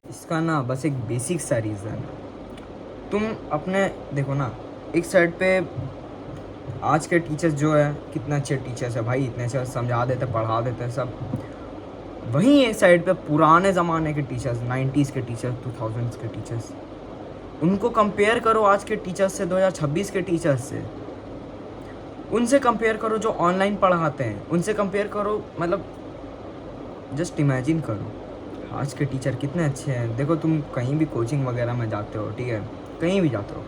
इसका ना बस एक बेसिक सा रीज़न है। तुम अपने देखो ना, एक साइड पे आज के टीचर्स जो है कितने अच्छे टीचर्स है भाई, इतने अच्छे समझा देते पढ़ा देते सब। वहीं एक साइड पे पुराने ज़माने के टीचर्स, 90s के टीचर्स, 2000s के टीचर्स, उनको कंपेयर करो आज के टीचर्स से, 2026 के टीचर्स से। उनसे कंपेयर करो जो ऑनलाइन पढ़ाते हैं, उनसे कंपेयर करो। मतलब जस्ट इमेजिन करो आज के टीचर कितने अच्छे हैं। देखो तुम कहीं भी कोचिंग वगैरह में जाते हो, ठीक है, कहीं भी जाते हो,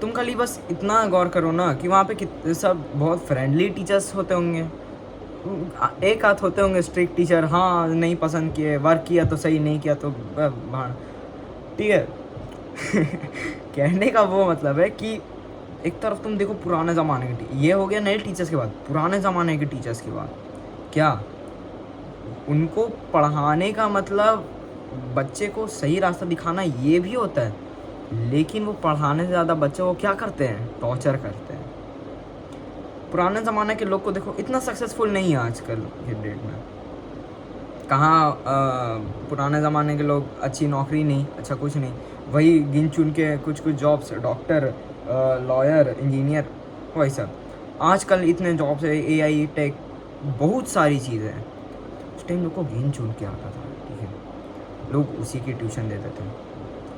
तुम खाली बस इतना गौर करो ना कि वहाँ पे कितने सब बहुत फ्रेंडली टीचर्स होते होंगे। एक आध होते होंगे स्ट्रिक्ट टीचर, हाँ नहीं पसंद किए, वर्क किया तो सही, नहीं किया तो भाड़, ठीक है। कहने का वो मतलब है कि एक तरफ तुम देखो पुराने ज़माने के ये हो गया नए टीचर्स के बाद, पुराने ज़माने के टीचर्स के बाद क्या, उनको पढ़ाने का मतलब बच्चे को सही रास्ता दिखाना ये भी होता है, लेकिन वो पढ़ाने से ज़्यादा बच्चे को क्या करते हैं, टॉर्चर करते हैं। पुराने ज़माने के लोग को देखो इतना सक्सेसफुल नहीं है आजकल के डेट में। कहाँ पुराने ज़माने के लोग अच्छी नौकरी नहीं, अच्छा कुछ नहीं, वही गिन चुन के कुछ कुछ जॉब्स, डॉक्टर, लॉयर, इंजीनियर, वही सब। आजकल इतने जॉब्स है, AI, टेक, बहुत सारी चीज़ें हैं। उस टाइम लोग को गिन चुन के आता था, ठीक है, लोग उसी की ट्यूशन देते थे।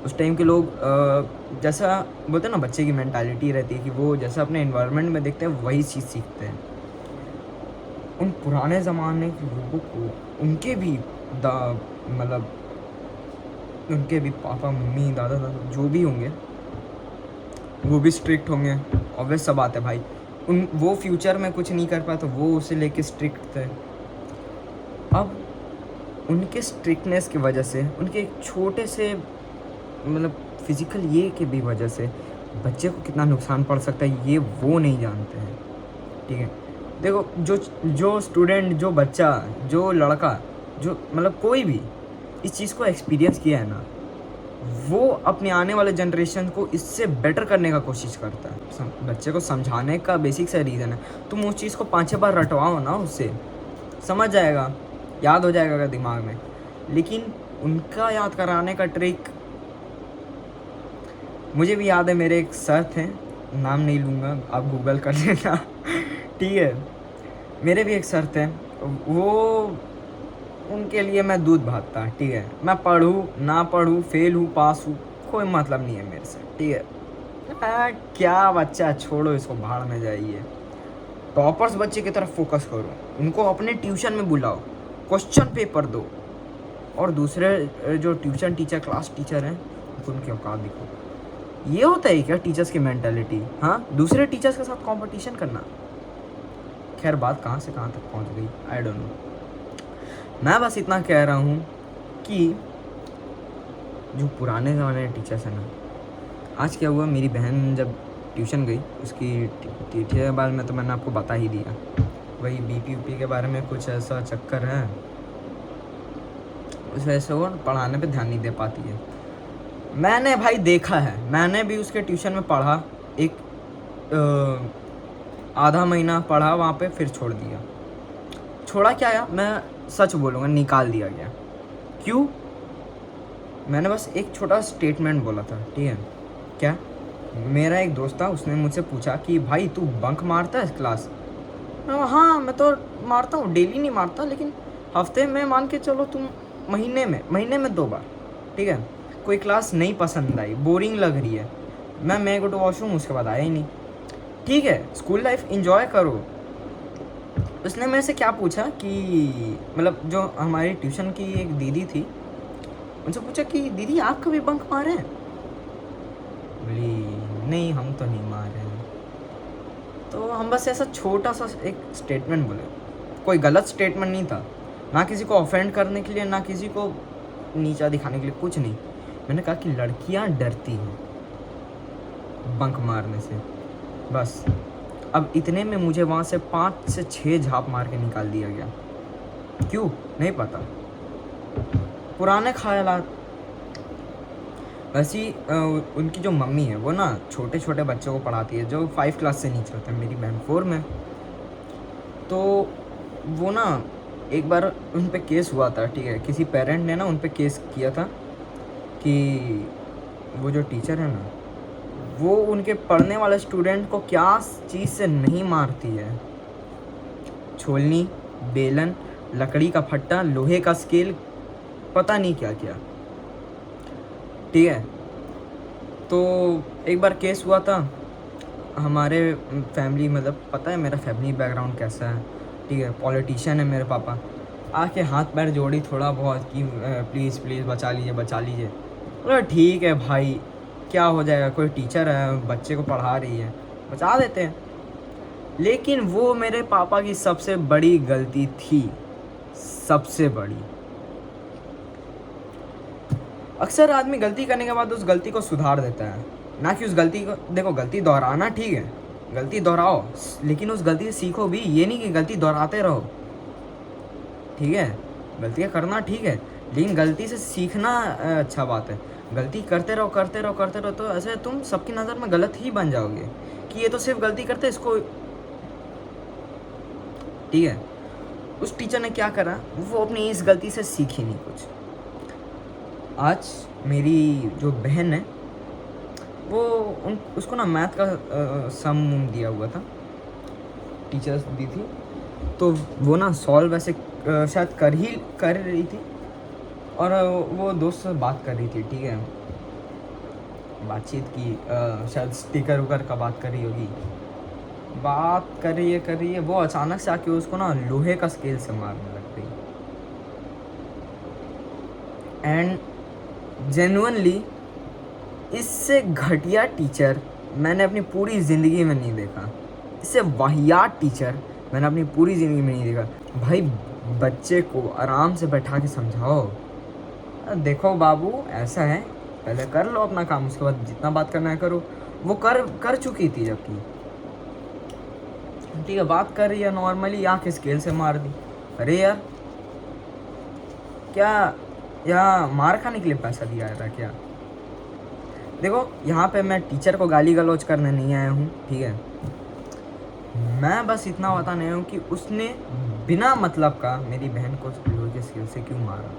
उस टाइम के लोग जैसा बोलते हैं ना, बच्चे की मेंटालिटी रहती है कि वो जैसा अपने एनवायरनमेंट में देखते हैं वही चीज़ सीखते हैं। उन पुराने ज़माने के लोगों को उनके भी मतलब उनके भी पापा मम्मी दादा दादा जो भी होंगे वो भी स्ट्रिक्ट होंगे, ऑब्वियस सा बात है भाई। वो फ्यूचर में कुछ नहीं कर पाए तो वो उसे लेके स्ट्रिक्ट थे। अब उनके स्ट्रिक्टनेस की वजह से, उनके एक छोटे से मतलब फिज़िकल ये की भी वजह से बच्चे को कितना नुकसान पड़ सकता है ये वो नहीं जानते हैं, ठीक है। देखो जो स्टूडेंट, जो बच्चा, जो लड़का, जो मतलब कोई भी इस चीज़ को एक्सपीरियंस किया है ना, वो अपने आने वाले जनरेशन को इससे बेटर करने का कोशिश करता है। बच्चे को समझाने का बेसिक सा रीज़न है, तुम उस चीज़ को 5-6 बार रटवाओ ना, उससे समझ जाएगा, याद हो जाएगा दिमाग में। लेकिन उनका याद कराने का ट्रिक मुझे भी याद है। मेरे एक सर थे, नाम नहीं लूँगा, आप गूगल कर लेना। ठीक है, मेरे भी एक सर थे, वो उनके लिए मैं दूध भात था, ठीक है। मैं पढ़ूँ ना पढ़ूँ, फेल हूँ पास हूँ, कोई मतलब नहीं है मेरे से, ठीक है। क्या बच्चा, छोड़ो इसको, भाड़ में जाइए। टॉपर्स बच्चे की तरफ फोकस करो, उनको अपने ट्यूशन में बुलाओ, क्वेश्चन पेपर दो, और दूसरे जो ट्यूशन टीचर, क्लास टीचर हैं, उनकी औकात दिखो। ये होता है क्या टीचर्स की मेंटालिटी? हाँ, दूसरे टीचर्स के साथ कंपटीशन करना। खैर बात कहाँ से कहाँ तक पहुँच गई, आई डोंट नो। मैं बस इतना कह रहा हूँ कि जो पुराने ज़माने के टीचर्स हैं ना, आज क्या हुआ, मेरी बहन जब ट्यूशन गई, उसकी टीचर के बारे में तो मैंने आपको बता ही दिया। वही BP के बारे में कुछ ऐसा चक्कर है, उस वजह से वो पढ़ाने पे ध्यान नहीं दे पाती है। मैंने भाई देखा है, मैंने भी उसके ट्यूशन में पढ़ा, एक आधा महीना पढ़ा वहाँ पे, फिर छोड़ दिया। छोड़ा क्या यार, मैं सच बोलूँगा, निकाल दिया गया। क्यों? मैंने बस एक छोटा स्टेटमेंट बोला था, ठीक है। क्या? मेरा एक दोस्त था, उसने मुझसे पूछा कि भाई तू बंक मारता है क्लास? हाँ मैं तो मारता हूँ, डेली नहीं मारता, लेकिन हफ्ते में मान के चलो तुम, महीने में 2 बार, ठीक है। कोई क्लास नहीं पसंद आई, बोरिंग लग रही है, मैं गो टू वॉशरूम, उसके बाद आया ही नहीं। ठीक है, स्कूल लाइफ इंजॉय करो। उसने मेरे से क्या पूछा कि मतलब जो हमारी ट्यूशन की एक दीदी थी, उनसे पूछा कि दीदी आप कभी बंक मारे हैं? बोली नहीं, हम तो नहीं मारे हैं। तो हम बस ऐसा छोटा सा एक स्टेटमेंट बोले, कोई गलत स्टेटमेंट नहीं था, ना किसी को ऑफेंड करने के लिए, ना किसी को नीचा दिखाने के लिए, कुछ नहीं। मैंने कहा कि लड़कियां डरती हैं बंक मारने से, बस। अब इतने में मुझे वहाँ से 5 से 6 झाप मार के निकाल दिया गया। क्यों? नहीं पता, पुराने ख्यालात। वैसी उनकी जो मम्मी है वो ना छोटे छोटे बच्चों को पढ़ाती है, जो 5 क्लास से नीचे होते हैं। मेरी बहन 4 में, तो वो ना एक बार उन पे केस हुआ था, ठीक है, किसी पेरेंट ने ना उन पे केस किया था कि वो जो टीचर है ना वो उनके पढ़ने वाले स्टूडेंट को क्या चीज़ से नहीं मारती है, छोलनी, बेलन, लकड़ी का फट्टा, लोहे का स्केल, पता नहीं क्या क्या, ठीक है। तो एक बार केस हुआ था हमारे फैमिली, मतलब पता है मेरा फैमिली बैकग्राउंड कैसा है, ठीक है, पॉलिटिशियन है मेरे पापा। आके हाथ पैर जोड़ी थोड़ा बहुत कि प्लीज़ प्लीज़ बचा लीजिए बचा लीजिए। बोला ठीक है भाई, क्या हो जाएगा, कोई टीचर है बच्चे को पढ़ा रही है, बचा देते हैं। लेकिन वो मेरे पापा की सबसे बड़ी गलती थी, सबसे बड़ी। अक्सर आदमी गलती करने के बाद उस गलती को सुधार देता है, ना कि उस गलती को, देखो गलती दोहराना ठीक है, गलती दोहराओ, लेकिन उस गलती से सीखो भी, ये नहीं कि गलती दोहराते रहो, ठीक है। गलतियाँ करना ठीक है, लेकिन गलती से सीखना अच्छा बात है। गलती करते रहो करते रहो करते रहो, तो ऐसे तुम सबकी नज़र में गलत ही बन जाओगे कि ये तो सिर्फ गलती करते इसको, ठीक है। उस टीचर ने क्या करा, वो अपनी इस गलती से सीखी नहीं कुछ। आज मेरी जो बहन है वो उसको ना मैथ का सम दिया हुआ था, टीचर्स दी थी, तो वो ना सॉल्व वैसे शायद कर रही थी, और वो दोस्त से बात कर रही थी, ठीक है, बातचीत की, शायद स्टिकर उकर का बात कर रही होगी, बात कर रही है, वो अचानक से आके उसको ना लोहे का स्केल से मारने लग गई। एंड जेन्युइनली इससे घटिया टीचर मैंने अपनी पूरी ज़िंदगी में नहीं देखा, इससे वाहियात टीचर मैंने अपनी पूरी ज़िंदगी में नहीं देखा। भाई बच्चे को आराम से बैठा के समझाओ, देखो बाबू ऐसा है, पहले कर लो अपना काम, उसके बाद जितना बात करना है करो। वो कर चुकी थी, जबकि ठीक है बात कर रही है नॉर्मली, आके स्केल से मार दी। अरे यार क्या यहाँ मार खाने के लिए पैसा दिया था क्या? देखो यहाँ पे मैं टीचर को गाली गलौज करने नहीं आया हूँ, ठीक है, मैं बस इतना बताने आया हूँ कि उसने बिना मतलब का मेरी बहन को लोहे के स्केल से क्यों मारा,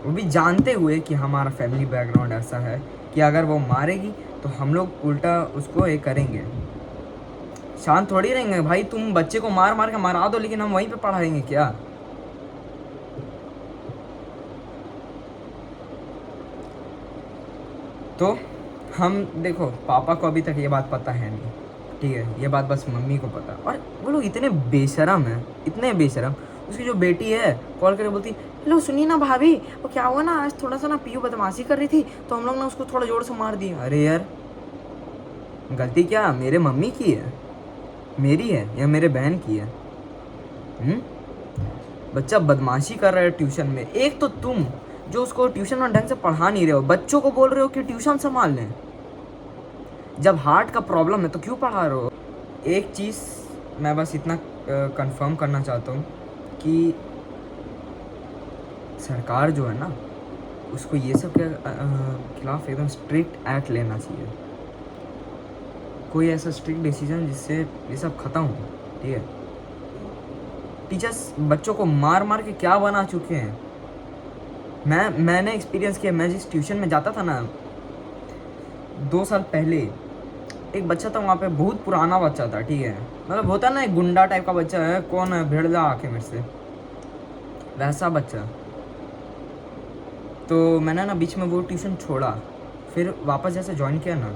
वो भी जानते हुए कि हमारा फैमिली बैकग्राउंड ऐसा है कि अगर वो मारेगी तो हम लोग उल्टा उसको ये करेंगे, शांत थोड़ी रहेंगे। भाई तुम बच्चे को मार मार के मारा दो, लेकिन हम वहीं पे पढ़ाएंगे क्या? तो हम देखो पापा को अभी तक ये बात पता है नहीं, ठीक है, ये बात बस मम्मी को पता। और वो लोग इतने बेशरम हैं, इतने बेशरम। उसकी जो बेटी है कॉल करके बोलती, हेलो सुनिए ना भाभी, वो क्या हुआ ना, आज थोड़ा सा ना पीयू बदमाशी कर रही थी तो हम लोग ना उसको थोड़ा जोर से मार दिए। अरे यार गलती क्या मेरे मम्मी की है, मेरी है या मेरे बहन की है? बच्चा बदमाशी कर रहा है ट्यूशन में, एक तो तुम जो उसको ट्यूशन में ढंग से पढ़ा नहीं रहे हो, बच्चों को बोल रहे हो कि ट्यूशन संभाल लें। जब हार्ट का प्रॉब्लम है तो क्यों पढ़ा रहे हो? एक चीज़ मैं बस इतना कंफर्म करना चाहता हूँ कि सरकार जो है ना उसको ये सब के खिलाफ एकदम स्ट्रिक्ट एक्ट लेना चाहिए, कोई ऐसा स्ट्रिक्ट डिसीजन जिससे ये सब ख़त्म हो, ठीक है। टीचर्स बच्चों को मार मार के क्या बना चुके हैं, मैंने एक्सपीरियंस किया। मैं जिस ट्यूशन में जाता था ना 2 साल पहले, एक बच्चा था वहाँ पे, बहुत पुराना बच्चा था, ठीक है, मतलब होता है ना एक गुंडा टाइप का बच्चा है, कौन है भिड़ जा आके मेरे से, वैसा बच्चा। तो मैंने ना बीच में वो ट्यूशन छोड़ा, फिर वापस जैसे ज्वाइन किया ना,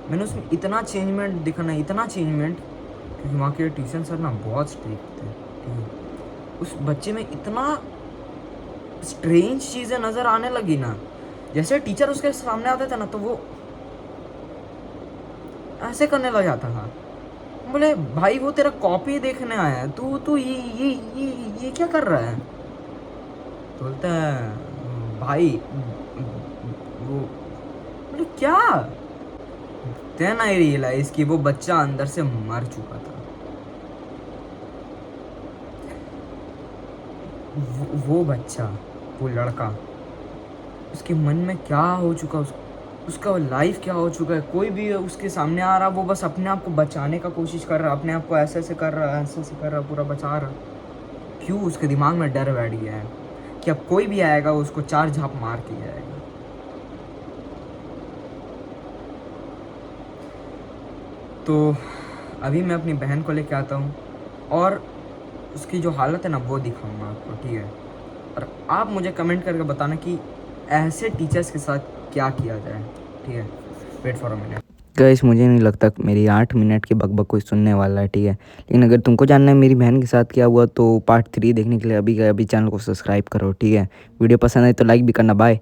मैंने उसमें इतना चेंजमेंट दिखा ना, इतना चेंजमेंट, क्योंकि वहाँ के ट्यूशन सर ना बहुत स्ट्रिक्ट थे, ठीक है। उस बच्चे में इतना स्ट्रेंज चीज़ें नज़र आने लगी ना, जैसे टीचर उसके सामने आते थे ना तो वो ऐसे करने लग जाता था। बोले भाई वो तेरा कॉपी देखने आया है, तू ये क्या कर रहा है? तो बोलता है भाई वो, बोले क्या? देन आई रियलाइज कि वो बच्चा अंदर से मर चुका था। वो बच्चा, वो लड़का, उसके मन में क्या हो चुका, उसका लाइफ क्या हो चुका है, कोई भी उसके सामने आ रहा, वो बस अपने आप को बचाने का कोशिश कर रहा, अपने आप को ऐसे ऐसे कर रहा, ऐसे ऐसे कर रहा, पूरा बचा रहा। क्यों? उसके दिमाग में डर बैठ गया है कि अब कोई भी आएगा उसको 4 झाप मार के जाएगा। तो अभी मैं अपनी बहन को लेके आता हूँ और उसकी जो हालत है ना वो दिखाऊंगा आपको, ठीक है? और आप मुझे कमेंट करके बताना कि ऐसे टीचर्स के साथ क्या किया जाए, ठीक है? Wait for a minute. Guys, मुझे नहीं लगता मेरी 8 मिनट की बकबक कोई सुनने वाला है, ठीक है? लेकिन अगर तुमको जानना है मेरी बहन के साथ क्या हुआ तो पार्ट 3 देखने के लिए अभी चैनल को सब्सक्राइब करो, ठीक है? वीडियो पसंद आए तो लाइक भी करना। बाय।